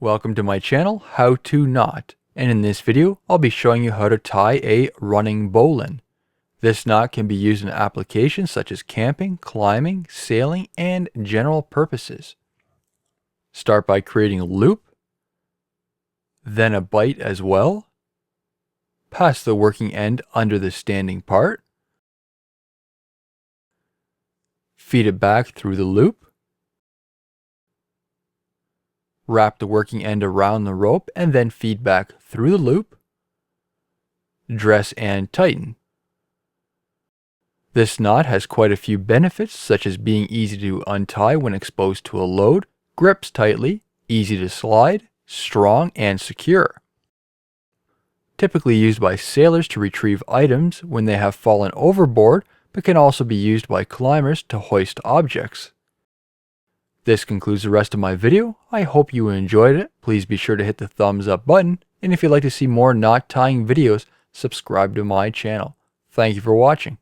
Welcome to my channel, How to Knot, and in this video I'll be showing you how to tie a running bowline. This knot can be used in applications such as camping, climbing, sailing, and general purposes. Start by creating a loop, then a bight as well. Pass the working end under the standing part. Feed it back through the loop. Wrap the working end around the rope and then feed back through the loop. Dress and tighten. This knot has quite a few benefits, such as being easy to untie when exposed to a load, grips tightly, easy to slide, strong, and secure. Typically used by sailors to retrieve items when they have fallen overboard, but can also be used by climbers to hoist objects. This concludes the rest of my video. I hope you enjoyed it. Please be sure to hit the thumbs up button, and if you'd like to see more knot tying videos, subscribe to my channel. Thank you for watching.